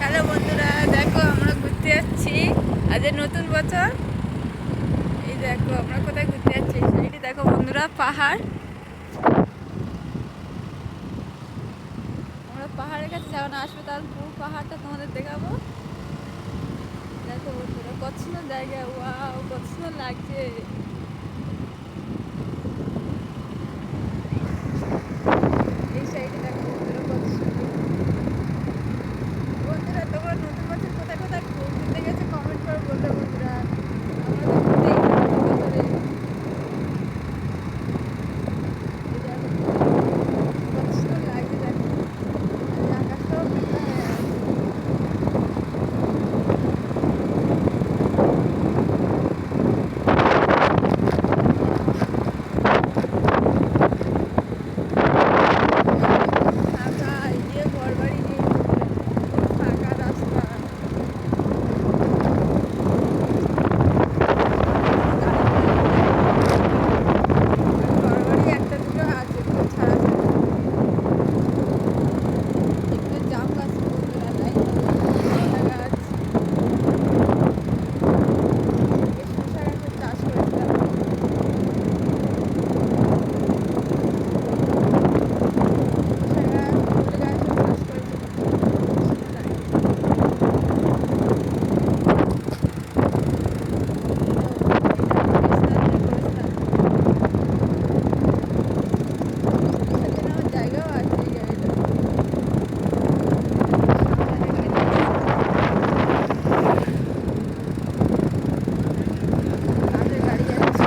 Hello বন্ধুরা, দেখো আমরা ঘুরতে যাচ্ছি। আজ নতুন বছর। এই দেখো আমরা কোথায় ঘুরতে যাচ্ছি। সাইডে দেখো বন্ধুরা, পাহাড়। আমরা পাহাড়ের কাছে যাবো না, আসবে তার পুরো পাহাড়টা তোমাদের দেখাবো। দেখো বন্ধুরা, কত সুন্দর জায়গা, ওয়াও কত সুন্দর লাগছে। এই সাইডে দেখো বন্ধুরা, কত সুন্দর। বন্ধুরা, তোমরা নতুন বছর কোথায় কোথায় ঘুরতে গেছে কমেন্ট করে বলবে বন্ধুরা। আমরা তো ঘুরতেই যাবো বছরে। এই দেখো কত সুন্দর লাগছে, দেখো আকাশটাও মেঘলা হয়ে আছে। ফাঁকা এই ঘরবাড়ি নেই বন্ধুরা, পুরো ফাঁকা রাস্তা। ঘরবাড়ি একটা দুটো আছে, পুরো ছাড়া ছাড়া। এখানে জাম গাছ বন্ধুরা, লাইন লতা গাছ। এই শসা গাছের চাষ করেছিলাম। শসা গাছ, ফুল গাছও চাষ করেছিলাম। সুন্দর লাগে। জায়গাও আছে এই জায়গাটা। কাঠের গাড়ি যাচ্ছে।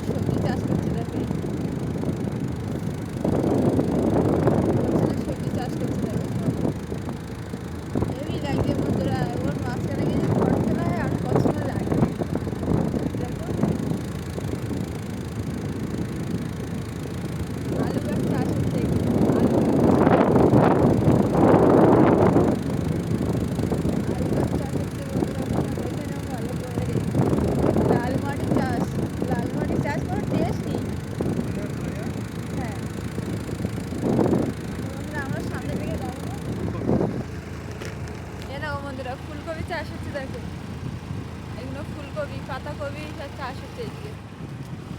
সবজি চাষ করছে, দেখো সবজি চাষ করছে, দেখো হেভি লাগছে বন্ধুরা। ওর মাঝখানে গিয়ে ফটো তোলা হয় আর কত সুন্দর লাগে। দেখো আলু গাছ চাষ হচ্ছে এখানে। আলু গাছ চাষ হচ্ছে বন্ধুরা, তোমরা দেখে নাও ভালো করে। লাল মাটি চাষ, লাল মাটি চাষ করে টেস্টি। হ্যাঁ বন্ধুরা, আমরা সামনে দিকে যাবো। এ দেখো বন্ধুরা, ফুলকপি চাষ হচ্ছে, দেখো এগুলো ফুলকপি, পাতাকপি সব চাষ হচ্ছে এদিকে।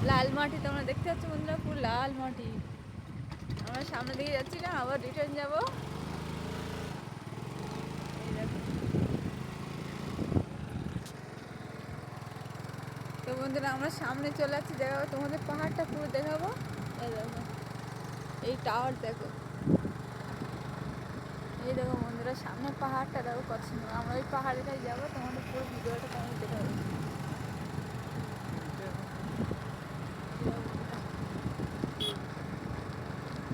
লাল মাটি তোমরা দেখতে পাচ্ছ বন্ধুরা, পুরো লাল মাটি। আমরা সামনের দিকে যাচ্ছি না, আবার রিটার্ন যাবো। এই দেখো। তো বন্ধুরা, আমরা সামনে চলে যাচ্ছি, দেখাবো তোমাদের পাহাড়টা পুরো দেখাবো। এই দেখো এই টাওয়ার, দেখো এই দেখো বন্ধুরা, সামনে পাহাড়টা দেখো কত সুন্দর। আমরা ওই পাহাড়ের কাছে যাবো, তোমাদের পুরো ভিডিওটা তোমাদের দেখাবো।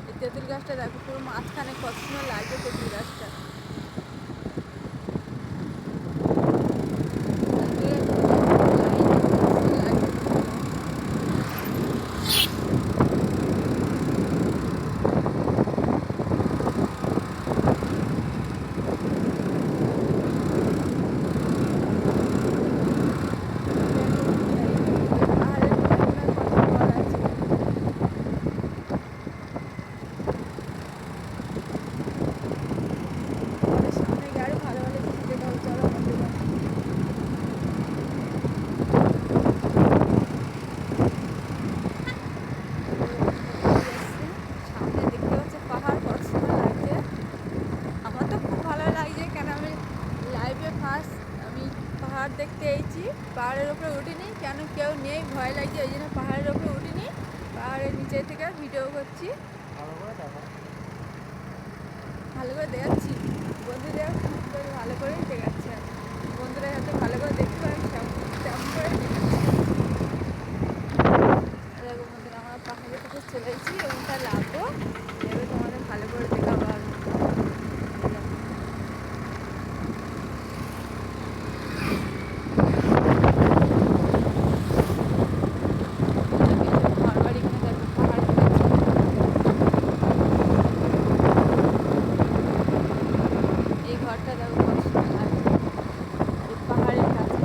এই তেঁতুল গাছটা দেখো পুরো মাঝখানে, কত সুন্দর লাগছে তেঁতুল গাছটা। পাহাড় দেখতে এসেছি, পাহাড়ের উপরে উঠিনি, কেন কেউ নেই, ভয় লাগছে, ওই জন্য পাহাড়ের উপরে উঠিনি। পাহাড়ের নিচে থেকে ভিডিও করছি, ভালো করে দেখাচ্ছি বন্ধুদের, ভালো করেই দেখাচ্ছি। আর বন্ধুরা যাতে ভালো করে দেখতে পারেন তেমন করে দেখাচ্ছি। দেখো বন্ধুরা, আমরা পাহাড়ের থেকে চলে এসেছি এবং তার লাভও এবার তোমাদের ভালো করে দেখাবো। আর ঘরটা দেখো কত সুন্দর লাগছে, এই পাহাড়ের কাছে।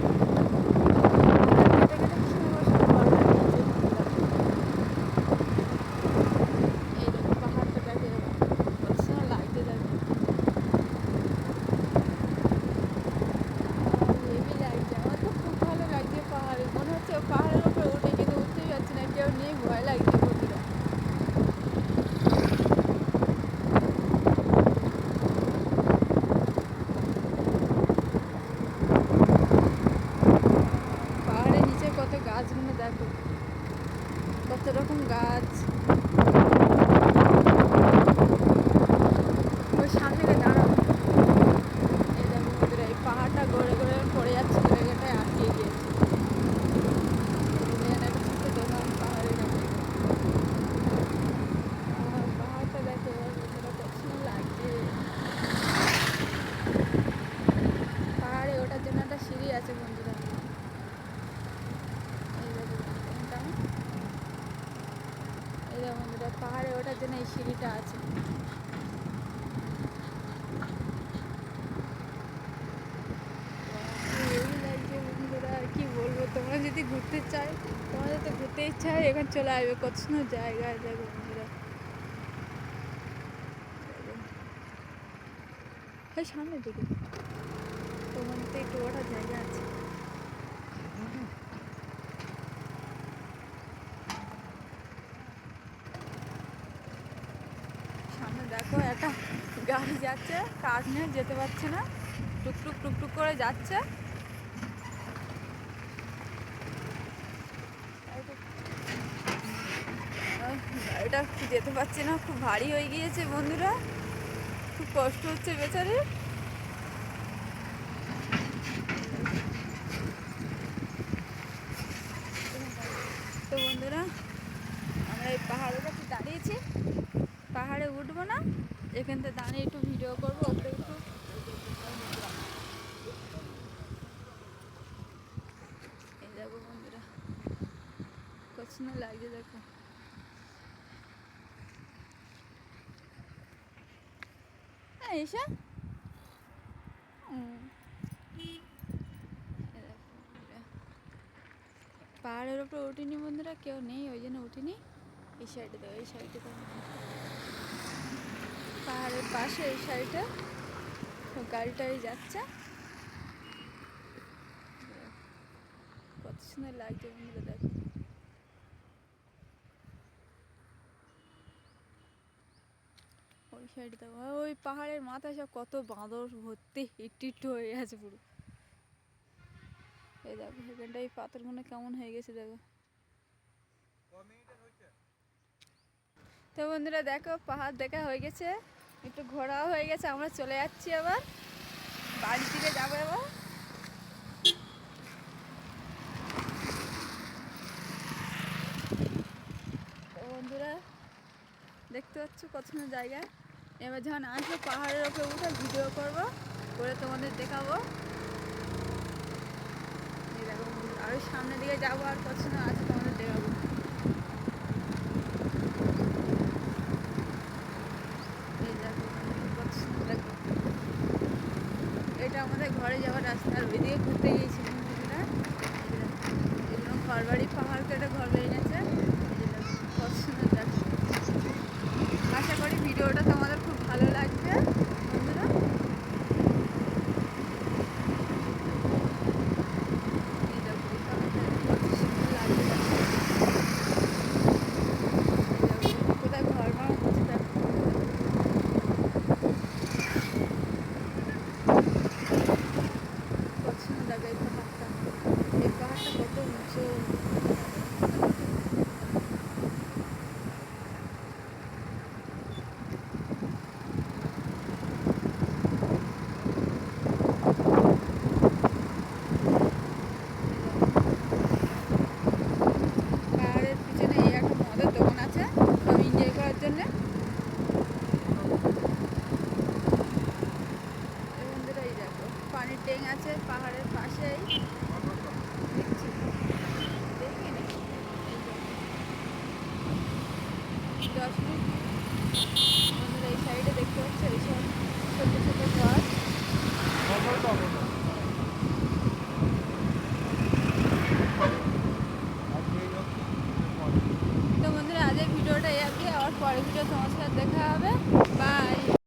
পাহাড়ের উপরে উঠে কিন্তু উঠতেই পারছি না, কেউ নেই, ভয় লাগছে বন্ধুরা। পাহাড়ের নিচে কত গাছগুলো দেখো, কত রকম গাছ। ওই সামনে দাঁড়াও, এই দেখো বন্ধুরা, এই পাহাড়টা গড়ে গড়ে পড়ে যাচ্ছে, জায়গাটায় আটকে গিয়েছে। একটা ছোট্ট দোকান পাহাড়ের উপরে। পাহাড়টা দেখো বন্ধুরা, কত সুন্দর লাগছে। পাহাড়ে ওঠার জন্য একটা সিঁড়ি আছে বন্ধুরা, এই দেখো কোনটা, এই দেখো বন্ধুরা, পাহাড়ে ওঠার জন্য এই সিঁড়িটা আছে। আর কি বলবো, তোমরা যদি ঘুরতে চাই, তোমাদের তো ঘুরতে ইচ্ছা হয়, এখানে চলে আসবে, কত সুন্দর জায়গা দেখো বন্ধুরা। এই সামনের দিকে তোমাদের তো একটু ওঠার জায়গা আছে। সামনে দেখো একটা গাড়ি যাচ্ছে, কাঠ নিয়ে যেতে পারছে না, টুকটুক টুকটুক করে যাচ্ছে। গাড়িটা যেতে পারছে না, খুব ভারী হয়ে গিয়েছে বন্ধুরা, খুব কষ্ট হচ্ছে বেচারে। তো বন্ধুরা, আমরা এই পাহাড়ের কাছে দাঁড়িয়েছি, পাহাড়ে উঠবো না, এখান থেকে দাঁড়িয়ে একটু ভিডিও করবো, ওপরে একটু। এই দেখো বন্ধুরা, কত সুন্দর লাগছে দেখো। এসে পাহাড়ের উপরে উঠিনি বন্ধুরা, কেউ নেই, ওই জন্য উঠিনি। এই সাইডে দেখো, এই সাইডে দেখো, পাহাড়ের পাশে এই সাইডে গাড়িটাই যাচ্ছে, কত সুন্দর লাগছে বন্ধুরা দেখো। ওই সাইডে দেখো, ওই পাহাড়ের মাথায় সব কত বাঁদর ভর্তি, একটু একটু হয়ে গেছে পুরো। এই দেখো এখানটা এই পাথরগুলো কেমন হয়ে গেছে দেখো। তো বন্ধুরা দেখো, পাহাড় দেখা হয়ে গেছে, একটু ঘোরাও হয়ে গেছে, আমরা চলে যাচ্ছি আবার বাড়ির দিকে যাবো এবার। তো বন্ধুরা দেখতে পাচ্ছ কত সুন্দর জায়গা। এবার যখন আসবো পাহাড়ের ওপরে উঠে ভিডিও করবো, করে তোমাদের দেখাবো। এই দেখো আরো সামনের দিকে যাবো, আর কত সুন্দর আছে তোমাদের দেখাবো। এই দেখো কত সুন্দর দেখো, এটা আমাদের ঘরে যাওয়ার রাস্তা, আর ওইদিকে ঘুরতে গিয়েছিলাম বন্ধুরা। এগুলো ঘর বাড়ি, পাহাড় কেটে ঘর বেরিয়ে গেছে, কত সুন্দর দেখো। আশা করি ভিডিওটা তোমাদের খুব ভালো লাগবে বন্ধুরা। এই দেখো কত সুন্দর লাগবে, কোথায় ঘর বানানো হচ্ছে দেখো। কত সুন্দর লাগে এই পাহাড়টা, এই পাহাড়টা কত উঁচু। পাহাড়ের পিছনে এই একটা মদের দোকান আছে, সব এনজয় করার জন্যে। বন্ধুরা এই দেখো পানির ট্যাঙ্ক আছে পাহাড়ের পাশেই, দেখছি দেখিনি। 10 মিনিট বন্ধুরা, এই সাইডে দেখতে পাচ্ছ এইসব ছোট ছোট গাছ। তো বন্ধুরা আজকের ভিডিওটা এই অবধি, আবার পরের ভিডিও তোমার সাথে দেখা হবে, বাই।